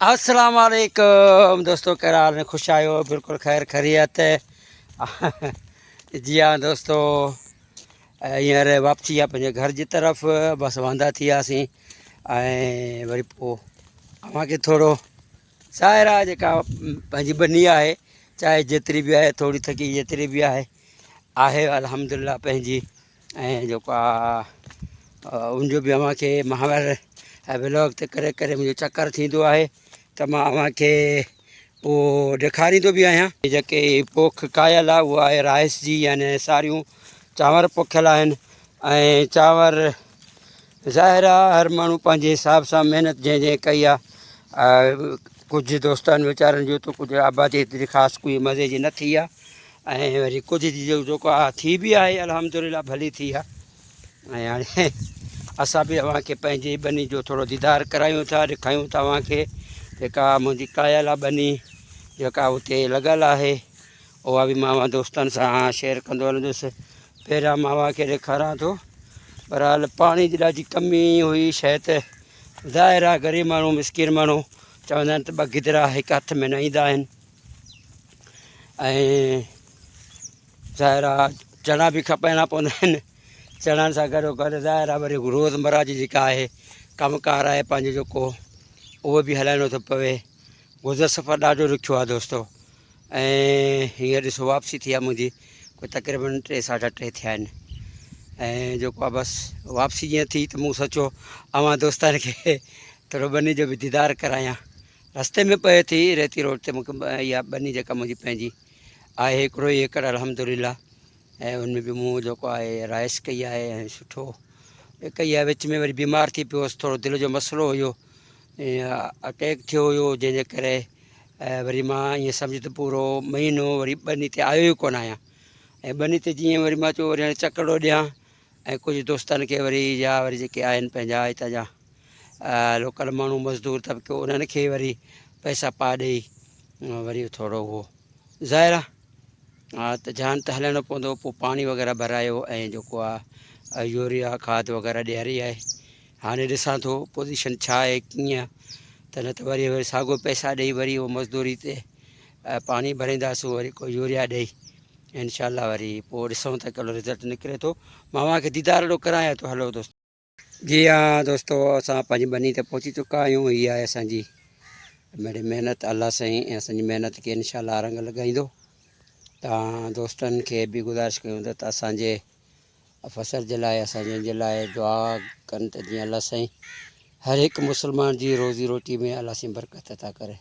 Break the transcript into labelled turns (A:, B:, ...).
A: अस्सलाम वालेकुम दोस्तों, कहिड़ा हाल ने? ख़ुशि आहियो? बिल्कुलु ख़ैरु ख़ैरियत। जी हाँ दोस्तों, हींअर वापसी आहे पंहिंजे घर जी तरफ़। बसि वांदा थी वियासीं ऐं वरी पोइ अव्हांखे थोरो ज़ाहिर आहे जेका पंहिंजी बनी आहे, चाहे जेतिरी बि आहे, थोरी थकी जेतिरी बि आहे अल्हम्दुलिल्लाह पंहिंजी। ऐं जेको आहे उनजो बि अव्हांखे महावर ब्लॉग ते करे करे मुंहिंजो चकर थींदो आहे त मां अव्हांखे उहो ॾेखारींदो बि आहियां। जेके पोख कायल आहे उहा आहे राइस जी, यानी सारियूं चांवर पोखियल आहिनि। ऐं चांवर ज़ाहिर आहे हर माण्हू पंहिंजे हिसाब सां महिनत जंहिं जंहिं कई आहे। कुझु दोस्तनि वीचारनि जो त कुझु आबादी हेतिरी ख़ासि कोई मज़े जी न थी आहे, ऐं वरी कुझु जी जेको आहे थी बि आहे अल्हम्दुलिल्लाह भली थी आहे। ऐं हाणे असां बि अव्हांखे पंहिंजी बनी जो थोरो दीदार करायूं था, ॾेखारियूं था अव्हांखे। जेका मुंहिंजी कायल आहे बनी जेका उते लॻल आहे, उहा बि मां दोस्तनि सां शेयर कंदो हलंदुसि। पहिरियां मां अव्हांखे ॾेखारां थो। बहरहाल पाणी जी ॾाढी कमी हुई, शइ त ज़ाहिर आहे ग़रीब माण्हू मिसकिन माण्हू चवंदा आहिनि त ॿ गिदिरा हिकु हथ में न ईंदा आहिनि। ऐं ज़ाहिर आहे चणा बि खपाइणा पवंदा आहिनि। चणनि सां गॾो गॾु ज़ाहिर आहे वरी रोज़मर्रा जी जेका आहे कमुकार आहे पंहिंजो जेको, उहो बि हलाइणो थो पवे। गुज़र सफ़र ॾाढो ॾुखियो आहे दोस्तो। ऐं हींअर ॾिसो वापसी थी आहे मुंहिंजी, कोई तक़रीबन 3 साढा 3 थिया आहिनि। ऐं जेको आहे बसि वापसी जीअं थी त मूं सोचियो अव्हां दोस्तनि खे थोरो बनी जो बि दीदार करायां। रस्ते में पए थी रेती रोड ते मूंखे इहा बनी जेका मुंहिंजी पंहिंजी आहे, हिकिड़ो ई एकड़ अल्हम्दुलिल्लाह। ऐं उनमें बि मूं जेको आहे राइस कई आहे ऐं सुठो कई आहे। विच में वरी बीमार थी पियोसि, थोरो दिलि जो मसिलो हुयो, अटैक थियो हुयो, जंहिंजे करे वरी मां ईअं सम्झ त पूरो महीनो वरी बनी ते आयो ई कोन आहियां। ऐं बनी ते जीअं वरी मां चयो वरी हाणे चकिरो ॾियां ऐं कुझु दोस्तनि खे वरी या वरी जेके आहिनि पंहिंजा हितां जा लोकल माण्हू मज़दूर तबिको, उन्हनि खे वरी पैसा पा ॾेई वरी थोरो उहो ज़ाहिर आहे हा त जान त हलाइणो पवंदो। पोइ पाणी वग़ैरह भरायो ऐं जेको आहे यूरिया खाद वग़ैरह ॾियारी आहे। हाणे ॾिसां थो पोज़ीशन छा आहे कीअं, त न त वरी साॻियो पैसा ॾेई वरी उहो मज़दूरी ते पाणी भरींदासीं, वरी कोई यूरिया ॾेई इंशाअल्लाह वरी पोइ ॾिसूं था कहिड़ो रिज़ल्ट निकिरे थो। मां अव्हांखे दीदार हेॾो करायां थो। हलो दोस्तो, जी हाँ दोस्तो, असां पंहिंजी बनी ते पहुची चुका आहियूं। हीअ आहे असांजी मेरी महिनत, अल्लाह साईं ऐं असांजी महिनत खे इंशाअल्लाह रंग लॻाईंदो। तव्हां दोस्तनि खे बि गुज़ारिश कयूं त असांजे फ़सल जे लाइ, असांजे लाइ दुआ कनि त जीअं अल्लाह साईं हर हिकु मुस्लमान जी रोज़ी रोटी में अल्लाह साईं बरकत अता करे।